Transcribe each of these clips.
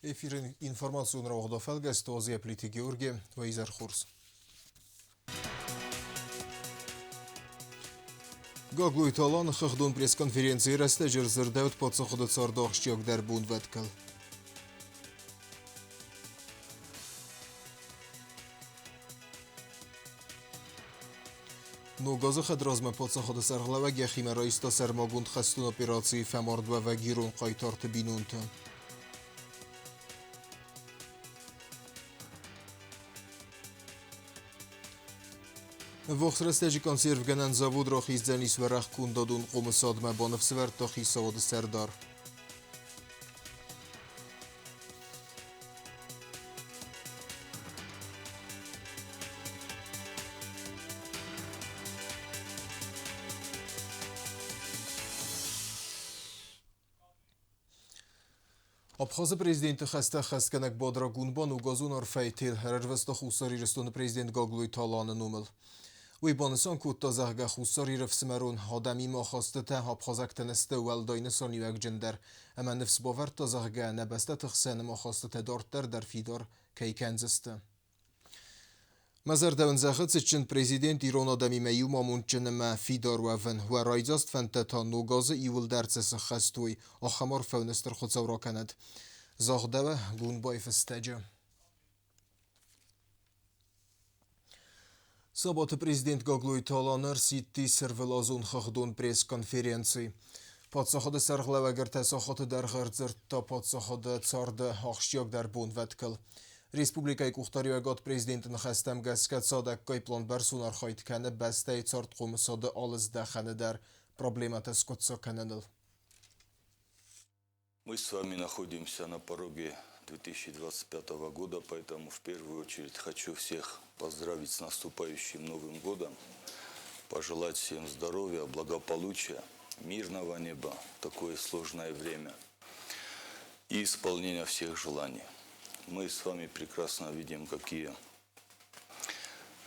Efirin informasyonlara oğda felgəst oziyə pliti Georgi və İzər Xurs. Gaglu İtalan xıxdun press-konferensiyi rəstəcir zırdəvd patsaxıda çarda axşiyaq dərbund vədkəl. Նուգազը խդրազմ է պոցախոդը սարղլավագ է խիմերայիստա սերմագունդ խստուն օպերացիի ֆեմորդվա վա գիրուն qaytartı binuntu. Ողջ ռեստեջի կոնսերվ գնան զավուդ ռոխից ձենիս վրախ կունդադուն կոմսاد մաբանով սվեր տոխի սավոդը սերդար. Abxazı prezidenti xəstə xəskənək badra gunban u gazun arfəytil hərərvəstə xusar iristonu prezident Gaglu İtalanı numıl. Uybanısan kutta zəhgə xusar irifsmərun adəmi maxastı tə abxazak tənəstə u əldayını saniyək cindər. Əmən nifs bavər ta zəhgə nəbəstə təxsəni maxastı tə dartdər dər fidar kəykənzistə. Məzər dəvənzəxət için prezident İran adəmi məyu mamunçınımə fidar u əvən və raycast fəntəta nogazı ivul dərcəsi xəstuy axamar fəvnəstər xotsavra kənəd. Zağdəvə gunbay fəstəcə. Sabatı prezident Gaglu İtalanır sitti servelazun xıxdun press-konferensiyi. Patsaxadı sərğləvə gərtəsaxatı dərğərzırtda patsaxadı çardı axşiyaq dərbun vədkəl. Respublikayı Quxtariyagad prezidentin xəstəm qəskət sadək qayplan bərsunar xayt kəni bəstəyi çart qomusadı alız dəxəni dər проблемата скотса кэнэнэл. Мы с вами находимся на пороге 2025 года, поэтому в первую очередь хочу всех поздравить с наступающим Новым годом, пожелать всем здоровья, благополучия, мирного неба в такое сложное время и исполнения всех желаний. Мы с вами прекрасно видим, какие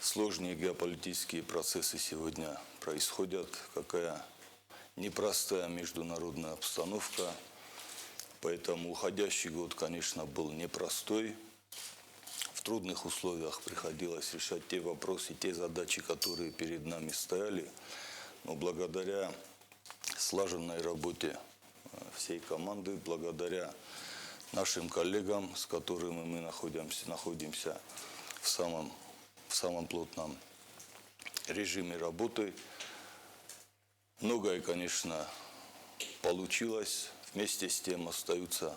сложные геополитические процессы сегодня происходят, какая непростая международная обстановка. Поэтому уходящий год, конечно, был непростой. В трудных условиях приходилось решать те вопросы, те задачи, которые перед нами стояли. Но благодаря слаженной работе всей команды, благодаря нашим коллегам, с которыми мы находимся в самом плотном режиме работы. Многое, конечно, получилось. Вместе с тем остаются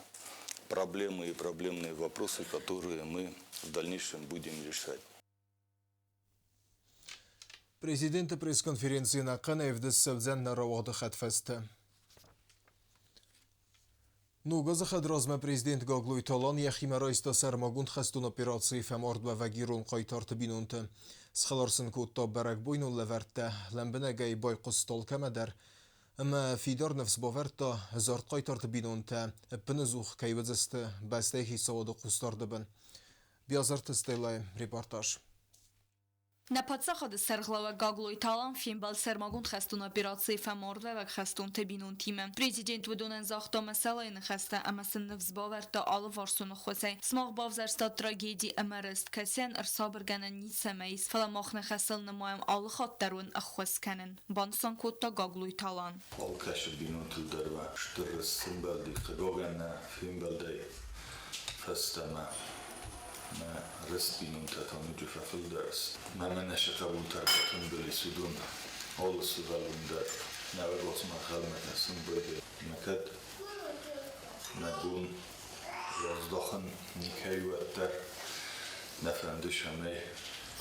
проблемы и проблемные вопросы, которые мы в дальнейшем будем решать. Президенті пресс-конференцияна қанайвді сәвден наравады қатфәсті. Нугазы қадразма президент Gaglu İtalan яхимарайста сәрмагунд xəstun operasiyi fəmardvə və girun qaytartı binuntu. Sıxalarsın kutta bərək boynun ləvərtdə ləmbinəgəy bayqıstal kəmədər. Əmə fidar nəfs bavərtdə zart qaytartı binuntu. Əppinizuq kayvədzəstə bəstəy hissavadı qustardı bən. Biyazart istəylay reportaj. Նապացախադը սերղլավը Gaglu İtalan ֆիմբալ սերմագունդ խեստուն օպերացիի ֆեմորդվը խեստուն տեբինուն թիմը Prezident Vudunən zaxta məsələyini xəstə əməsində vzbavərdə alı varsunu xosay smağ bavzərstad tragedi əmərəst kəsən ərsabır gənən nitsəməyiz fələmaxnə xəsəl nəmayəm alı xatdarun əxvəs kənən Bansan kodda Gaglu İtalan Al kəşir binuntul dərvə ştırrız simbəldi qıqoğənə fimbəldə fəstəmə ما رست بینون تاتانو جفافل درس ما منش قبول تربتون بلی سودون آل سوالون در نوگات ما خلمت هستن باید مکد ندون یازداخن نیکهی و در نفرنده شمه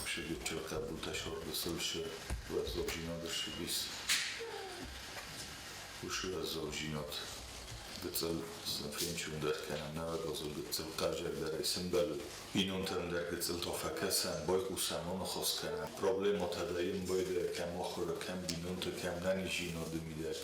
شدید چه قبول تشار بسلشه و از زوجینات شبیس وشو از زوجینات Gıtsal zınfiyinçun derken navagazul gıtsal tajak dereysin belli. İnuntan der gıtsal tofakesen, boykusam onu xoskenen. Problem otadayım boyda kem oxura, kem binuntu, kem nanijino demider.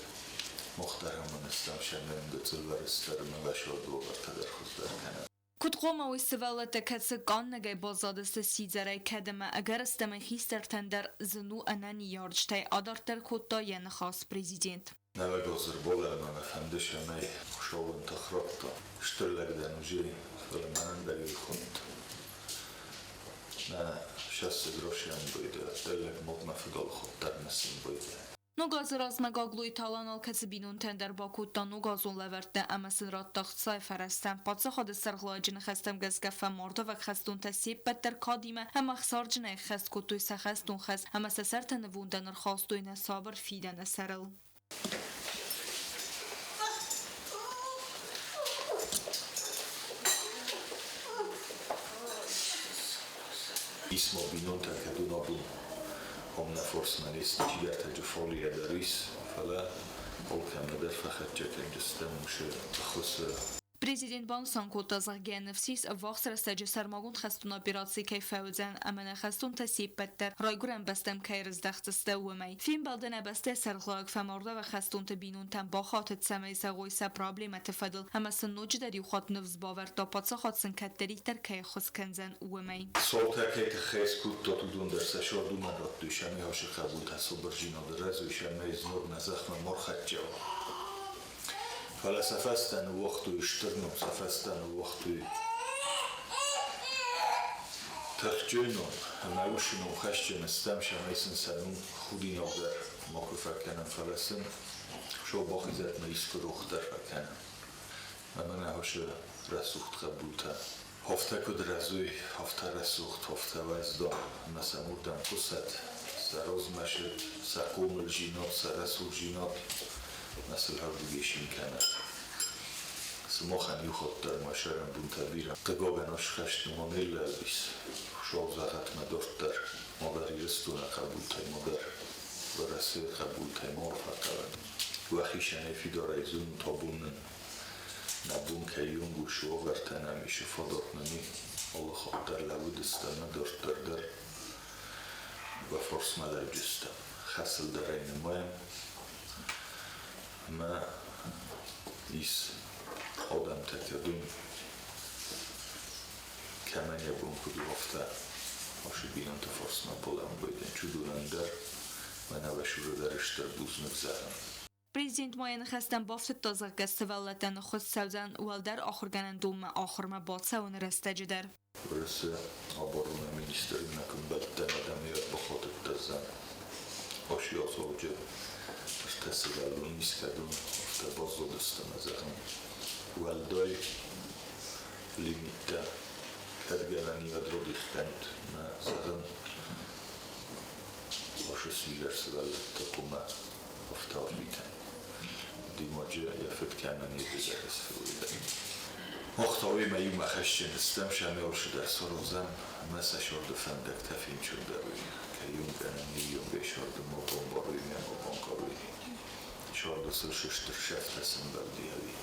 Muhtaramın islam şemlerin gıtsal var isterim ve şordu olar kadar xuz derken. Kutqoma u sivallete kəsi qannəgəy bazadəstə sizərəy kədəmə əgər istəmə xistərtəndər zinu ənəni yarçtay adartər kodda yəni xas prezident. Navagazır bolarman efendi şemey şovun taxraqta. Ştırləkdən uci فالمانندگی خوند نه 60 گروشی هم بوده دلگ مطمئن خود در نسیم بوده Նուգազը ռազմագագլույի տալանալ կծբինուն տենդեր բակուտան նուգազուն լևերտը ամասն ռատտաղցայ ֆարաստան պացախոդը սրղլաջինը խեստեմ գզգաֆա մորդովակ խեստուն տեսի պետր կադիմը համախսարջնը խեստ կուտույ սախեստուն խես համասասերտը նվունդանր խաստույնը սաբր ֆիդանը սերլ Ismo binunta kadunabun Omna forsmanist tiyata folie de Ruis fala olkam der fakhatjak justem mush بخص Президент Бансан Кутазагеневсис вахсрастаджи сармагун хастун операции кайфаудзан амана хастун тасип петтер райгуран бастам кайрыздахтсте умай фин балдана басте сархлаг фаморда ва хастун табинун там با خاطر سمای سغویسا پرابلم تفضل اما سنوج داری خاط نفس باور تا پاتسا خاط سن کتری تر کای خس کنزن umay Soltakete kheskut to tudun der sashor dumanot dushami hosh qabul tasobrjino der razushami znor nazakhma morkhatjo فلسفستان وقتو اشترنو سفستان وقتو تخجينو هماوشنو خشجن استمشا ميسن سنون خودين اوغر موكو فكنن فلسن شو باخيزت ميسكو روختر فكنن امنا هوش رسوخت قبولتا هفته کد رزوی هفته رسوخت هفته وزدان مساموردن قصت سروز مشد سقوم الجینات سرسو جینات مثل هر دیگهشین کنه سماخن یخود در مشرم بون تبیرم قبابناش خشت نمانیل البیس شاب زغت مدارت در مادری رستون قبول تای مادر و رسید قبول تای موفقه و خیشن ایفی داره ایزون تابونن نبون که یونگو شو ورتن همیشه فادات نمی الله خواب در لود استن مدارت در و فرس مدر جستم خسل در این مایم ما ایس آدم تکدون کمن یبون کدو هفته هاشو بینن تا فرس نبولم بایدن چودونن در و نوشورو درش در بوز نگذارم Президент Майяны хастан бафтыт таза гастываллатан худ савзан уалдар ахырганан дума ахырма батса он растаджидер. Burası Abarona Ministerine kımbeltten adamiyat bakhatıp tazan. Hoş yaz olcu. İşte sıgalun iskadun. İşte bazı dıstamazakın. Valdoy limitte. Kadgelani yadrodiktent. Zaten hoş sviler sıgallatta kuma haftar biten. Dimacı yafet kendini yedizeriz fıvıyla. محتوی میوم خشن استم شمی آرشده سروزم مثل شرد فندق تفیم شده روی که یون گنمی یون به شرد ما بانباروی میم و بانکاروی شرد سر ششتر شفت رسم بلدی هوی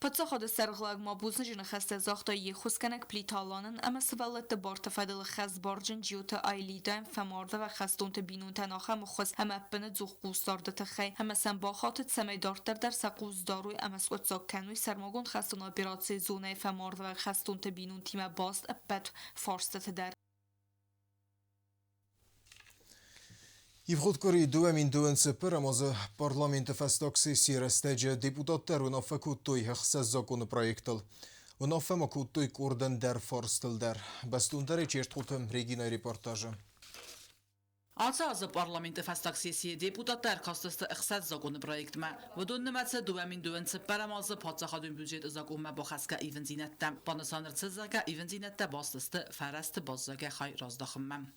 Պատսախոդը սերղլագ մաբուզնջնը խստե զախտայի խուսկանակ պլիտալանն ամը սվալլետը բարտաֆադılı խազ բարջն ջիութը այլիդայն ֆամորդը və խաստունտը բինունտən ախամ խոս համապնը ձուխ qustardı tıxay həməsən baxatı səməy dartdar saquz daruy əməs otsakkanuy sərmagun xastun operasiya zonay fəmordă və xastun binun timə bast əppət farstı dar Ivhodkori duemin duense peramazı parlamenti festokse sirestece deputatlar unafa kuttoy hıxsaz zakonu proyektıl. Unafa makuttoy kurdan der forstil der. Bastundare çertkutum Regina reportajı. Ացազը parlamenti festokse deputatlar kastası hıxsaz zakonu proyektime ve dönnemetse duemin duense peramazı patsaxadun büdjet zakonu با خسکه ایونزینette. Banasanırtsızlığa ایونزینette bastı ferasti bazzaga xay razdaxımam.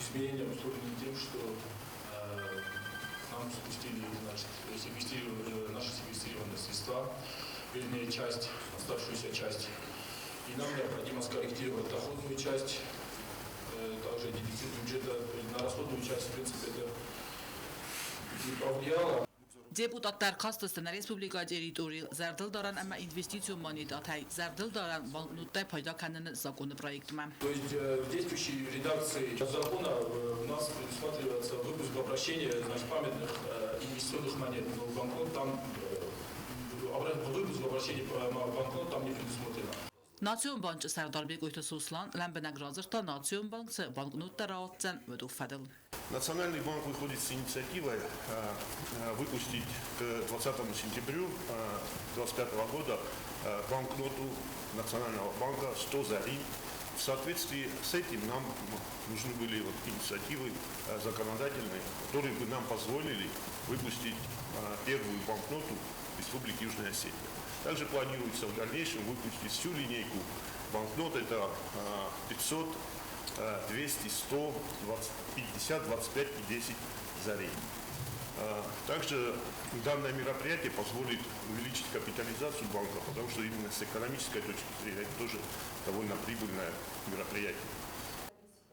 Изменения устроены тем, что нам спустили, значит, наши секвестированные средства, вернее, часть, оставшуюся часть. И нам необходимо скорректировать доходную часть, также дефицит бюджета. На расходную часть, в принципе, это не повлияло. Deputatlar kastısına Respublika teritorial zerdil daran ama investisiyon monetay zerdil daran banknotay payda kendini zakonu проектime. То есть в действующей редакции закона у нас предусматривается выпуск в обращение, значит, памятных инвестиционных монет. Но банкнот там выпуск в обращение банкнот там не предусмотрено. Նացիոն բանկ Սարդարբեկ Օյտոսուսլան Лембенагрозерта Նացիոն բանկը բանկնոտ տարածեն վդուֆադել. Национальный банк выходит с инициативой выпустить к 20 сентябрю 2025 года банкноту Национального банка 100 зарин. В соответствии с этим нам нужны были инициативы законодательные, которые бы нам позволили выпустить первую банкноту Республики Южная Осетия. Также планируется в дальнейшем выпустить всю линейку банкнот. Это 500, 200, 100, 20, 50, 25 и 10 зарей. Также данное мероприятие позволит увеличить капитализацию банка, потому что именно с экономической точки зрения это тоже довольно прибыльное мероприятие.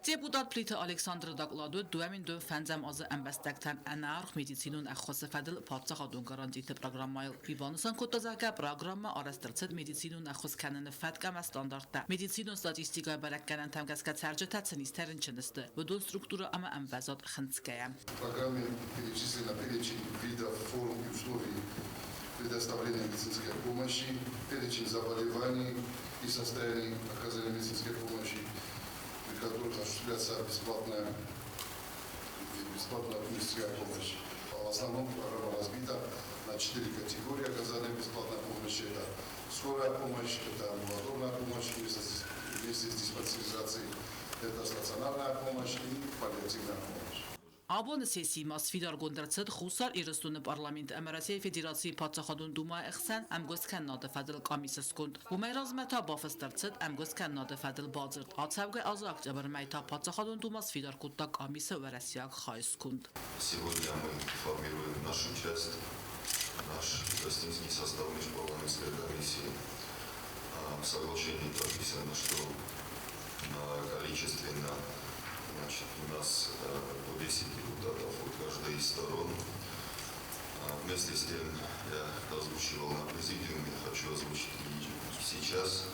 Deputat Plita Aleksandr Dakladu duemin dön fəncəm azı əmbəstəkdən ənarx medisinun əxxosı fədil patsaxadun garantiti programmayıl. Vibanısan koddazaga programma arastırçıd medisinun əxxos kənini fədqəmə standartda. Medisinun statistikaya bələkkənən təmqəskə sərcə tətsin istərin çinisti. Vüdun strukturu ama əmbəzad xınskəyə. В программе перечислено перечень видов, форм и условий предоставления медицинской помощи, перечень заболеваний и состояний оказания медицинской помощи, при которых осуществляется бесплатная медицинская помощь. В основном программа разбита на 4 категории оказания бесплатной помощи. Это скорая помощь, это амбулаторная помощь вместе с диспансеризацией, это стационарная помощь и паллиативная помощь. Abon sesi masfidar gondarçıd xusar iristun parlament Emirasiya Federasiya patsaxadun duma ixsan amgoskan nadı fadil qamisis kund. Bu meyrazmeta bafıstarçıd amgoskan nadı fadil bazırt. Atsavgı azak jabar meyta patsaxadun duma sfidar kutta qamisi ve Россияк xayis kund. Сегодня мы формируем нашу часть, наш гостинский состав межпарламентской комиссии. В соглашении прописано, что количественно у нас по 10 депутатов от каждой из сторон. Вместе с тем я озвучивал на президиуме, хочу озвучить и сейчас.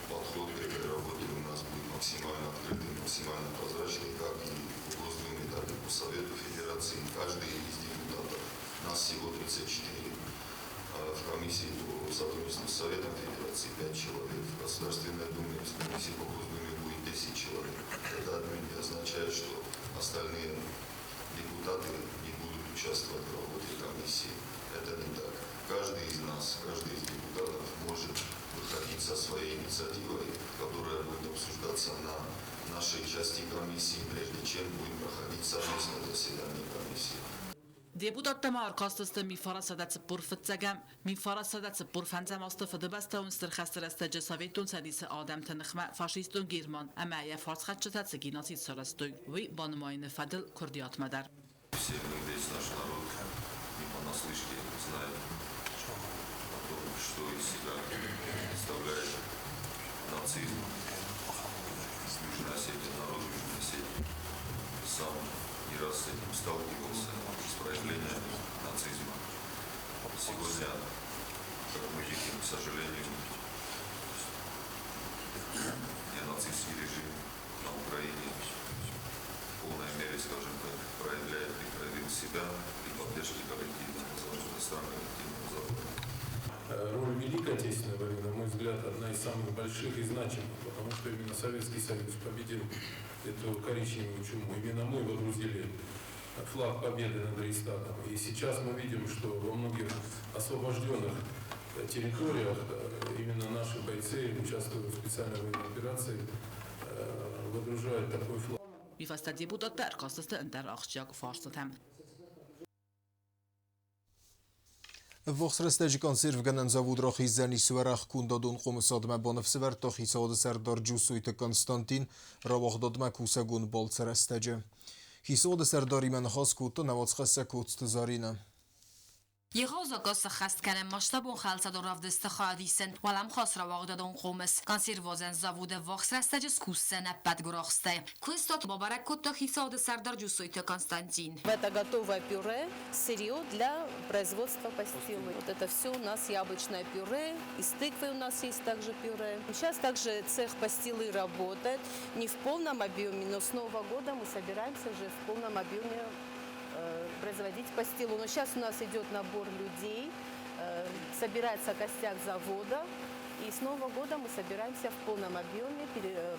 Подход к этой работе у нас будет максимально открытый, максимально прозрачный, как и по Госдуме, так и по Совету Федерации. Каждый из депутатов, нас всего 34, в комиссии по сотрудничеству с Советом Федерации 5 человек, в Государственной Думе, в комиссии по Госдуме будет 10 человек. Это означает, что остальные депутаты не будут участвовать в работе комиссии. Это не так. Каждый из нас, каждый из депутатов может выходить со своей инициативой, которая будет обсуждаться на нашей части комиссии, прежде чем будет проходить совместное заседание комиссии. Deputat Tamar kastiste mifarasada tsipur fitsagam mifarasada tsipur fenzam astı fıdıbasta unstır xastirasta cesavetun sadisi adam tanıxma faşistun German ama ya farsxatçıtat seginasi sarastoy ve banmayını fadil kurdiyat madar. Все мы, весь наш народ не понаслышке знает о том, что из себя представляет нацизм. Южная Осетия, народ Южной Осетии сам не раз с этим сталкивался, с проявлением нацизма. Сегодня, как мы видим, к сожалению, нацистский режим на Украине в полной мере, скажем так, проявляет и проявил себя при поддержке коллективного Запада, стран коллективного Запада. Роль Великой Отечественной войны, на мой взгляд, одна из самых больших и значимых, потому что именно Советский Союз победил эту коричневую чуму. Именно мы водрузили флаг победы над Рейхстагом. И сейчас мы видим, что во многих освобожденных территориях именно наши бойцы, участвуя в специальной военной операции, водружают такой флаг. Bifasta deputatlar kastiste enter axşiyak farsatam. Вохсрестежи консерв генен завод рахизани суарах кундадун қомысадма банфсвер тахисад сардар джусуйт Константин равахдадма кусагун балцрестежи. Хисад сардари мен хас кут навацхса кут зарина. Yığaz qası xəstəkənə maştabun xalsada ravdəstə xadisən valam xas ravaqdadan qomus konservazən zavoda vaxsrəstəcəs kussənə bədqıraqstə. Квестот Бабарак Котта Хисада Сардар Джусуйте Константин. Это готовое пюре, сырье для производства пастилы. Вот это все у нас яблочное пюре, из тыквы у нас есть также пюре. Сейчас также цех пастилы работает не в полном объеме, но с Нового года мы собираемся уже в полном объеме производить пастилу. Но сейчас у нас идет набор людей, собирается костяк завода, И с Нового года мы собираемся в полном объеме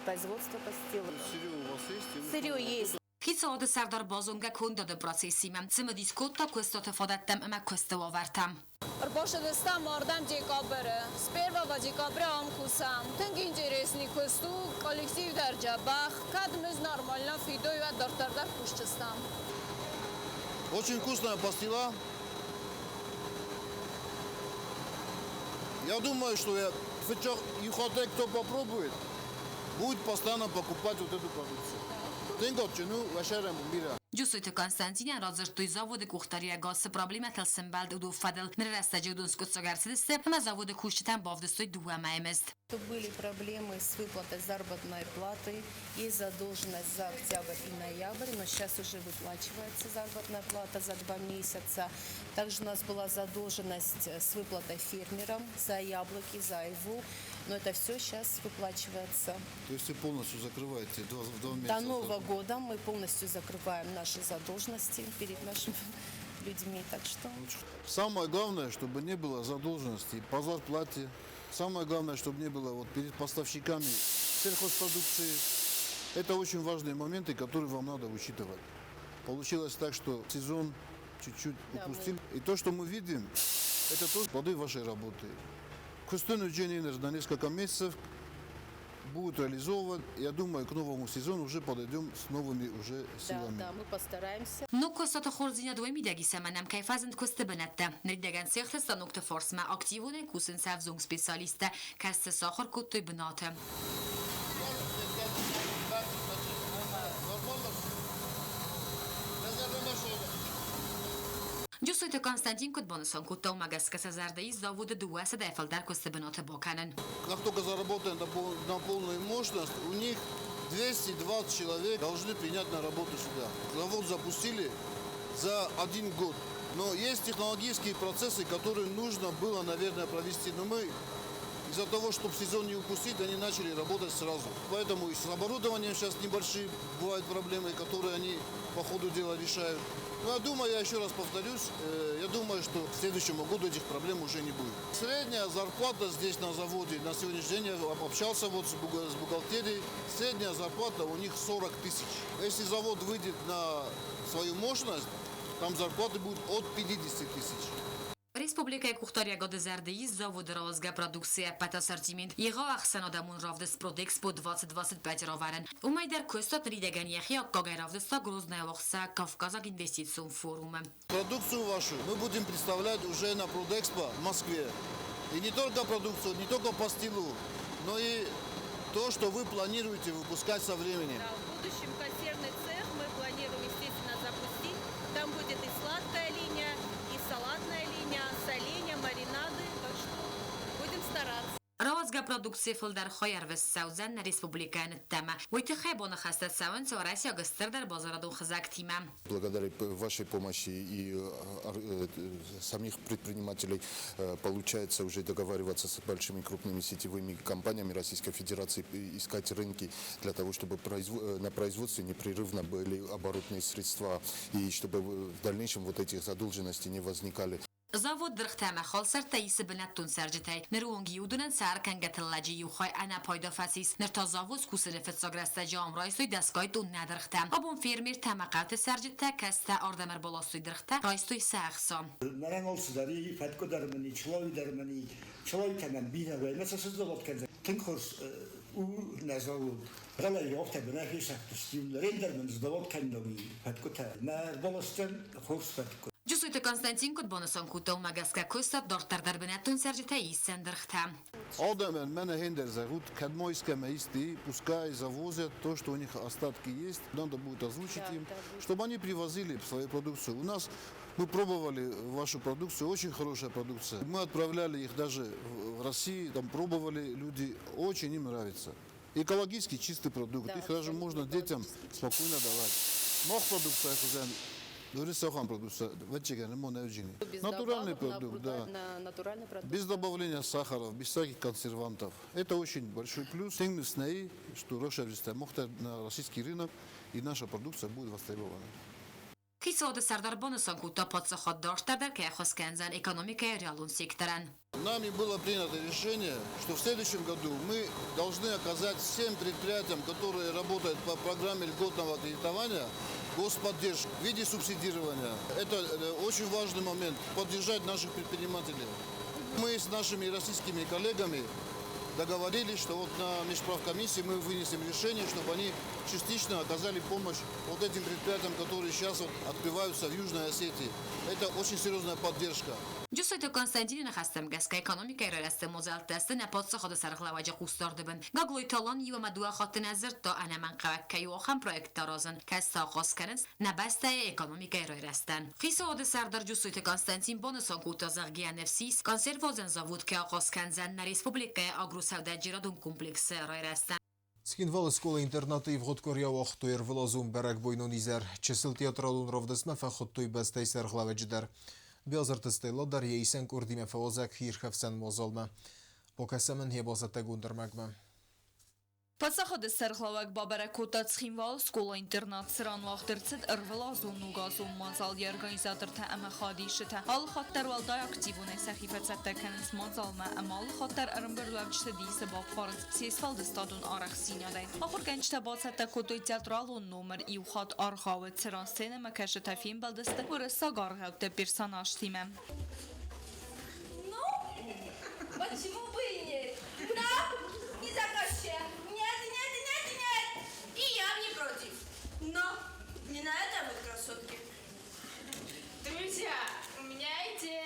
производства пастилы. Сырье у вас есть? Сырье есть. Хицалод Сардar Bozonga kundade processime. Цема дискотта questo te fodettem, ma questo overtam. Рбошедестам мардам декабре. С 1 декабря амкусам. Тенг интересный квесту коллектив Дарджабах. Кадмез нормально фидой ва дартардар кушчестам. Очень вкусная пастила. Я думаю, что кто попробует, будет постоянно покупать вот эту продукцию. Giusto Konstantin razırtı zavodu kuxtariya gaz problematl sembald udu fadel nerestacı udun skutsogarsidiste, ama zavodu kuşçıtan bavdıstoy duvamayemist. Были проблемы с выплатой заработной платы, есть задолженность за октябрь и ноябрь, но сейчас уже выплачивается заработная плата за 2 месяца. Также у нас была задолженность с выплатой фермерам за яблоки, за айву, но это все сейчас выплачивается. То есть вы полностью закрываете 2 месяца? До Нового года мы полностью закрываем наши задолженности перед нашими людьми, так что... Самое главное, чтобы не было задолженности по зарплате. Самое главное, чтобы не было перед поставщиками сельхозпродукции. Это очень важные моменты, которые вам надо учитывать. Получилось так, что сезон чуть-чуть упустил. И то, что мы видим, это тоже плоды вашей работы. Кустойный дженинер на несколько месяцев будет реализован. Я думаю, к новому сезону уже подойдем с новыми уже силами. Да, мы постараемся. Ну, костата хорзиня двоймидяги саманам кайфазент костебенетте. Нридеген сехлеста нукта форсма активуне кусен савзунг специалиста касте сахар куттой бенате. Giusto Konstantin Kutbonuson кутта умагаска сазарда из завода дуаса дайфалдар костебенате боканен. Как только заработаем на полную мощность, у них 220 человек должны принять на работу сюда. Завод запустили за 1 год. Но есть технологические процессы, которые нужно было, наверное, провести. Но мы из-за того, чтобы сезон не упустить, они начали работать сразу. Поэтому и с оборудованием сейчас небольшие бывают проблемы, которые они по ходу дела решают. Но я думаю, я еще раз повторюсь, я думаю, что к следующему году этих проблем уже не будет. Средняя зарплата здесь на заводе на сегодняшний день, я общался с бухгалтерией, средняя зарплата у них 40 тысяч. Если завод выйдет на свою мощность, там зарплаты будут от 50 тысяч. Республика Кухтария Дезердеис завод розга продукция пет ассортимент. Его ахсан адамун равдес Продэкспо 2025 роварен. Умайдер костот ридеген яхи аккагай равдеста Грозная Лохса Кавказак инвестицион форума. Продукцию вашу мы будем представлять уже на Продэкспо в Москве. И не только продукцию, не только пастилу, но и то, что вы планируете выпускать со временем. Да, в будущем консервный цех мы планируем, естественно, запустить. Там будет и сладкая линия, и салатная линия, соленья, маринады, так что будем стараться. Розга продукции филдар хояр в Саузен республикан тема. Уйтехебона хастат саун Россия гастердар базараду хазактима. Благодаря вашей помощи и самих предпринимателей получается уже договариваться с большими крупными сетевыми компаниями Российской Федерации, искать рынки для того, чтобы на производстве непрерывно были оборотные средства и чтобы в дальнейшем вот этих задолженностей не возникали. Завод درختم خالصر تایس بنتون سرجتای نرونگی ودونن سر کنگت لجی و خای انا پایدا فسیس نرتازاوز کوسن فتساگرست جام رایستوی دستگاه دون ندرختم آبون فیرمیر تمقلت سرجتا کسته آردمر بالاستوی درخته رایستوی ساخسام Naran olsudari, fatko darmani, človi kanan bina ve, mesela siz de vatkenze. Tinkors u na zavod. Rala yok tabi na hesap tustiyorlar. Endermen zavod kendami fatko ta. Na balastan hors fatko. Giusto Konstantin Kutbonuson kutol magaska kostat dortar бенетон сержитей сендерхта. Алдемен мене хендер зовут, кадмойская моисты, пускай завозят то, что у них остатки есть, надо будет озвучить им, чтобы они привозили свою продукцию. У нас мы пробовали вашу продукцию, очень хорошая продукция. Мы отправляли их даже в Россию, там пробовали люди, очень им нравится. Экологически чистый продукт, их даже можно детям спокойно давать. Мох продукция, продукция, натуральный продукт, да. Без добавления сахара, без всяких консервантов. Это очень большой плюс. Что на российский рынок и наша продукция будет востребована. Қисоды Сардарбоны Санкута подсоход дорштадер кехоскензан экономикой реалун секторан. Нами было принято решение, что в следующем году мы должны оказать всем предприятиям, которые работают по программе льготного кредитования, господдержку в виде субсидирования. Это очень важный момент, поддержать наших предпринимателей. Мы с нашими российскими коллегами договорились, что вот на межправкомиссии мы вынесем решение, чтобы они частично оказали помощь вот этим предприятиям, которые сейчас вот открываются в Южной Осетии. Это очень серьезная поддержка. Джусойто Константинина хастам гаска экономика реласте мозалтасты на подсоход сарглаваджа кустардыбын. Гаглой талан ива мадуа хат назар то ana manqavakkai oxam proyekt tarazın kas taqaskanız nabastaya экономика реластан. Қисоды Сардар Джусойто Константин Бонусон кутазаргия нефсис консервозен завод кеақасканзан на республикая агросавдаджирадун комплексы реластан. Цкинвал школа-интерната и вход Корея Охтуер вылазум барак бойнун изер. Чесил театралун ровдесме фахоттуй бестей сарглавадждар. Биазартыстай ладар ейсен курдиме фаозак хирхевсен мозалме. Покасамен хебазате гундермагме. Подсоход Сарглавак Бабаракута Цхинвал школа-интернат сран вахтырцит ирвылазун нугазун мазал организатор та ама хадишта. Ал хаттар валдай активуне сахифацатта канс мазалма амал хаттар армберлавчта дисе бапфарц сесфалд стадун арахсинядай. Ахур генчта бацатта кодой театралун номер иухат архавы цран сцена макашта фильм балдасты вырыса гаргавта персонаж тиме. Ну, почему бы и нет? Да, не закажи. И я не против. Но не на этом вот красотки. Друзья, у меня идея.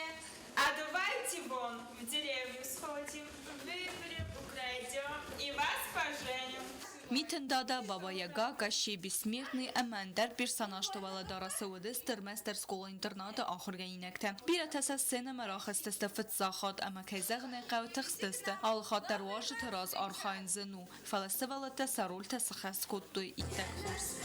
А давайте вон в деревню сходим, выберем, украдем и вас поженим. Митендада Баба Яга Каши бессмертный Амандар персонаж Таваладара Саудистер мастер школа-интерната ахырга инекте. Биратаса сцена марахастасты фитсахат ама кайзагны қавтықстасты. Ал хаттар важы тараз архайн зыну. Фаластывалы тасарул тасахас коттуй иттек хурс.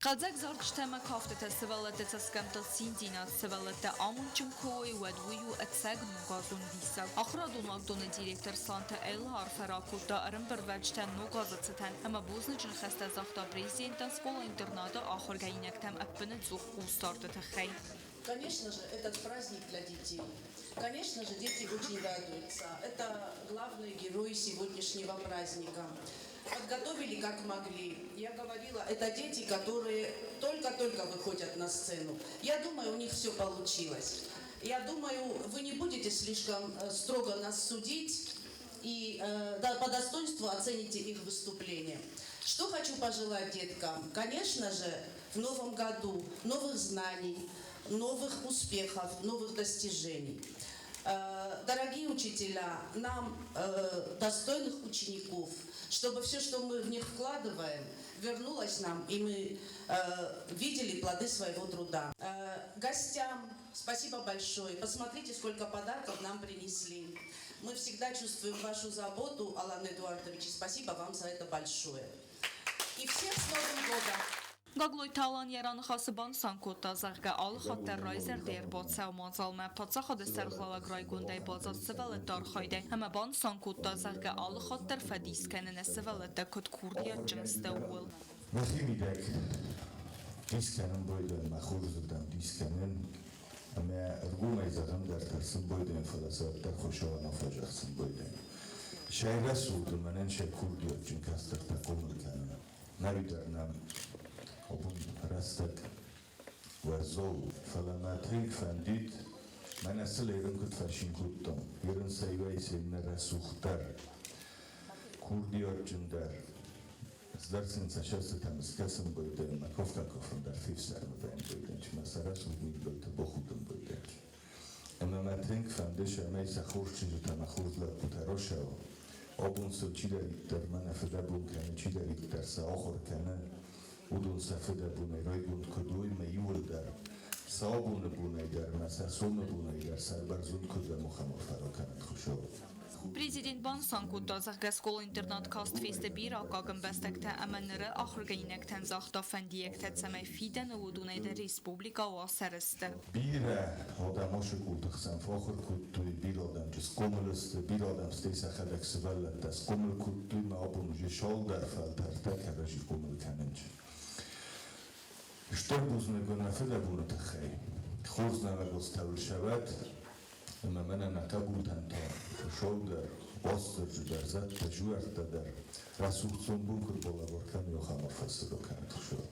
Qalzak zarçtama kaftata sıvalata taskamtal sindinat sıvalata amunçum koy wadvuyu atsag nugazun disa. Akhradun magdona direktor Santa Elhar Farakuta arımbervajtan nugazatsatan ama buznicin xasta zaxta prezidentan школа-интерната ахырга инектам аппыны зух устарты тахай. Конечно же, этот праздник для детей. Конечно же, дети очень радуются. Это главные герои сегодняшнего праздника. Подготовили как могли. Я говорила, это дети, которые только-только выходят на сцену. Я думаю, у них все получилось. Я думаю, вы не будете слишком строго нас судить и по достоинству оцените их выступление. Что хочу пожелать деткам? Конечно же, в новом году новых знаний, новых успехов, новых достижений. Дорогие учителя, нам достойных учеников, чтобы все, что мы в них вкладываем, вернулось нам, и мы видели плоды своего труда. Гостям спасибо большое. Посмотрите, сколько подарков нам принесли. Мы всегда чувствуем вашу заботу, Алан Эдуардович, и спасибо вам за это большое. И всех с Новым годом! Gagloj talan yaran xasıban sankota zarga al xatar rayzer der botsa mazalma patsa xod serxlala gray gunday bazat sevalet dar xayde ama ban sankota zarga al xatar fadis kanene sevalet da kod kurdiya jinsta ul Meximidek diskanın boydan maxurzudan diskanın ama rgumay zadam der tarsın boydan falasat der xoşavan afajaxsın boydan Şehre suudu menen şey kurdiya jin kastar ta komul kanana navidernam Obun rastak وزو فلما تريك فانديت من أصل يرن كنت فاشين كنتم يرن سيواي سيمنا رسوختر كردي أرجندر زدرسن سشاست تمس كسم بودن ما كفتا كفن در فيف سر مبين بودن شما سرس ودنيد بودن بخودن بودن اما ما تريك فاندش أمي سخورش چيزو تمخورد لك بتروشه obun so چی دارید در من افده بون کنه چی دارید در سه آخر کنه udun safıda bunay raybun kuduy meyul der sabun bunay der masa sonu bunay der sarbarzun kuda muhammed farokan khusho Президент Бансан Кутазах Гаскол интернат каст фесте бира кагам бастакта аманнары ахыргайнектен захта фандиектет самай фиден удунайда республика васарысты. Bire adamoshu kultuxsan fakhur kuttuy bir adam jis komulist bir adam stesa khalak svallat das komul kuttuy ma abunuji shol dar fal tarta karaji komul kanenj. Shtor buzne gonafeda bunu takhay. Khuzna vagos tavl shavat ma mana naqabultan ta shol dar bostir dar zat tajuarta dar rasul sombunkur bola vorkan yo khamar fasdo kan shol.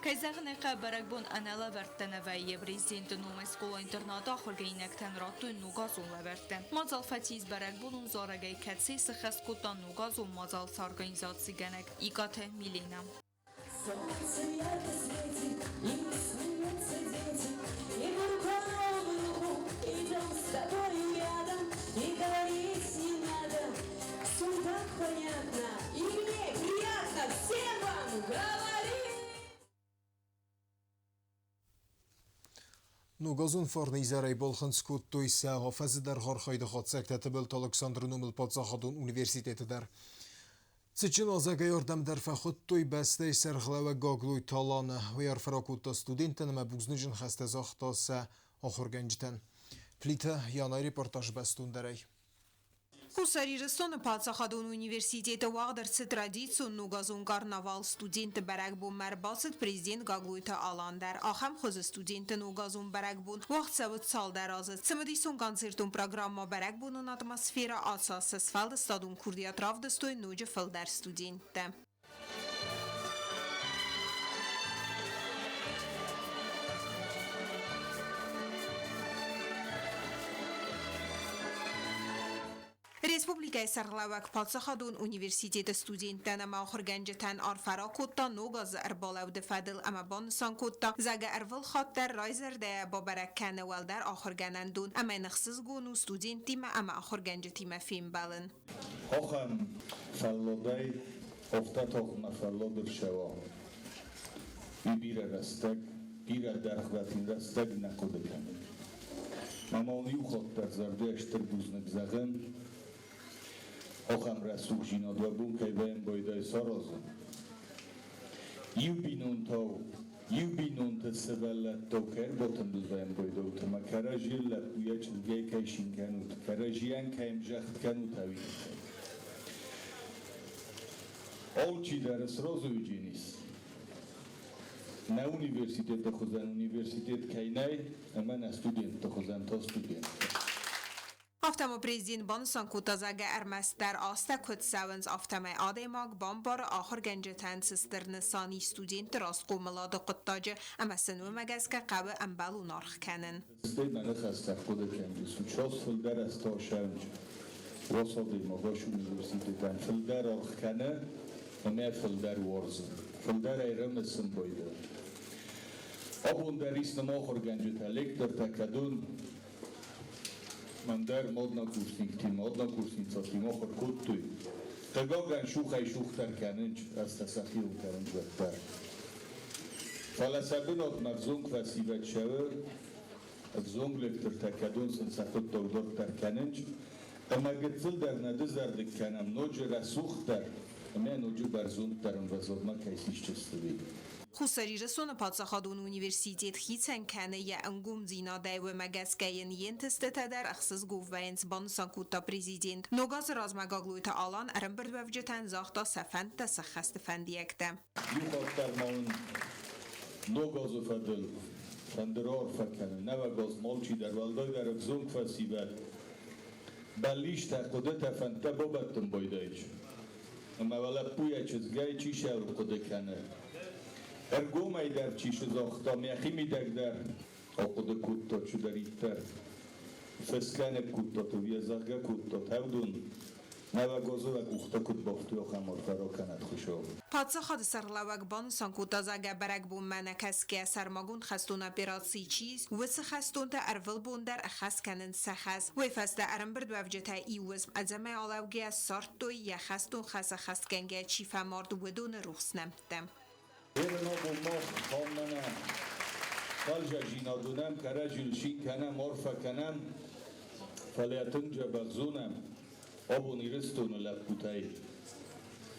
Кайзагнеқа баракбун анала вертена вайе президент нумай скола интерната ахыргайнектен ратту нугазун лаверте. Мазал фатиз баракбунун зорагай катси сахаскута нугазун мазал с организации генек игате милина. Нугазун форни зарай болханскут тойса хафаз дар хархайда хатсак татбел Александр Нумел Пацахадун университети дар Цечин азага ярдам дар фахот той басте сархлава гаглуй талана و яр фракута студентен ма бугзнижин хаста захтаса ахырганжтан плита яна репортаж бастун дарай Хусарирстон Пацахадун университети вагдырцы традицию нугазун карнавал студенты баракбун марбасыт президент Гаглуйта Аландар ахам хоз студенты нугазун баракбун вақт савыт сал даразы цымадисон концертун программа баракбунун атмосфера асасы сфалды стадун курдия травдыстой нуджи фылдар студенты. Республика Сарлавак Пацахадун университет студенттен ама ахырганжтан арфара кутта нугаз арбалав дефадил ама бонсан кутта зага арвал хаттар райзерде бабараккан валдар ахырганандун ама нахсыз гуну студентима ама ахырганжтима фим балын. Хохам фаллодай офтатохна фаллодыр шава. Бибира растак, бира дархватин растак накудыкан. Мамауни ухоттар зардештер бузнак загын Охам расул жинадвабун кайваем бойдай сарозун. Юбинун та севаллат то кер ботан дузваем бойдау тама каражилла пуя чилгей кайшин канут, каражиян кайм жахт канут авин. Олчи дарас розу юджинис. На университет тахузан университет кайнай, ама на студент тахузан то студент. Aftama prezident Bansan Kutazaga Ermester Asta Kutsavens aftama Ademag Bambar آخر گنجتن سستر نسانی student راست قوملاد قطاج اما سنو مگزک قبل انبالو نارخ کنن. استید من خسته خود کنی سوچاس فلدر است تا شنج واسادی مغاش اونیورسیتتن فلدر آخ کنه همه فلدر وارزن فلدر ایرم اسم بایده آبون در ایستم آخر گنجتن لکتر تکدون من در مادنا کورسینگتی ما خود کود توی تگاگن شوختر کننج از تسخیر و کرنج بهتر فلسبنات مغزونگ و سیوت شور زونگ لکتر تکدون سنسخت دودار تر کننج اما گتزل در نده زردک کنم نوج رسوخ در اما نوج برزونگ درم و زادما کیسیش چستوی Хусарирсона Пацахадун университет хитсен кане я ангум зина дайве магазкаен ентестета дар ахсыз гуввайнс бансан кута президент ногаз размагаглуйта алан армбердвевжетен захта сафанта сахаст фандиекте. Юхаттар малын ногазу фадыл фандерар факкане навагаз малчи дар валдай дар акзонг фасибет балиш тақуде тафанта бобаттым бойдайч. Ама вала пуя чизгай чи шавр куде кане. Ergomai dar ciszy zochta, miachimi tak dar, okude kutto, czy daritter. Feskane kutto, tu wiezachga kutto, tawdun. Nawa gozova kuchta kut boftu ochamor farokanat khusho. Patsachad sarlavak bansan kutazaga barakbun manakaske sarmagun khastun operatsiy chiz, wis khastun ta arvil bundar khaskanen sakhas. Wefasta armbird wavjeta iwis azama alawge sartoy ya khastun khasa khaskenge chifamard wedun ruxsnamtem. Erno bulmak kanmana, kalca jinadunam, karacil şinkanem, orfa kanem, faliyatınca bagzunam, Abon iriston laputay.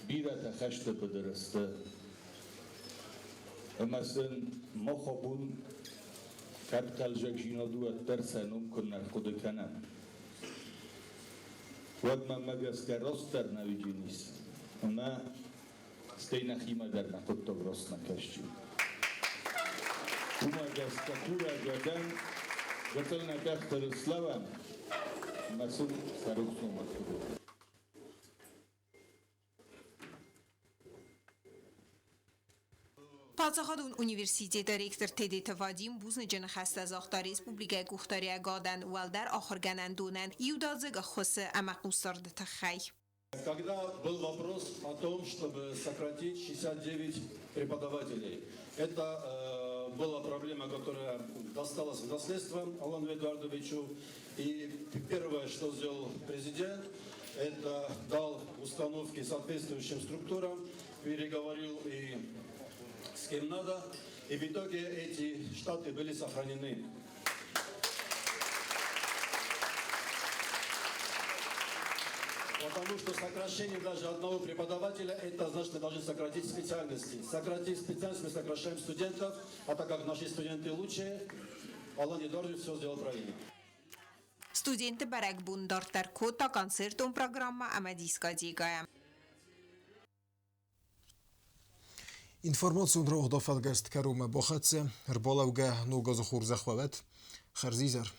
Birata khashte bedreste. Emasın mohabun kapital jakjinadu tersenum kunnar kudekanam. Wadma magaska roster na widzinis. Ona stejna chima dar na kotto rosna kaszci. Umagaska kura gadan gotelna kachtar slavam. Masum saruknu matkudu. Պացախադուն ունիվերսիտետը ռեկտոր Թեդեթ Վադիմ բուզնջն խաստազախտա ռեսպուբլիկայ գուխտարիա գադան ուալդար ախորգանան դունան իուդազը գխոսը ամակուսարդ թխայ. Когда был вопрос о том, чтобы сократить 69 преподавателей, это была проблема, которая досталась в наследство Алану Эдуардовичу. И первое, что сделал президент, это дал установки соответствующим структурам, переговорил и с кем надо, и в итоге эти штаты были сохранены. Потому что сокращение даже одного преподавателя, это значит, мы должны сократить специальности. Сократив специальность, мы сокращаем студентов, а так как наши студенты лучшие, Алан Эдуардович все сделал правильно. Ստուդենտը բարակ բունդարտար կոտա կոնցերտոն պրոգրամմա ամադիսկա դիգայա. Информацию дрог до фалгаст карума бохатсе, рболавга нугазу хурзахвавет, харзизер.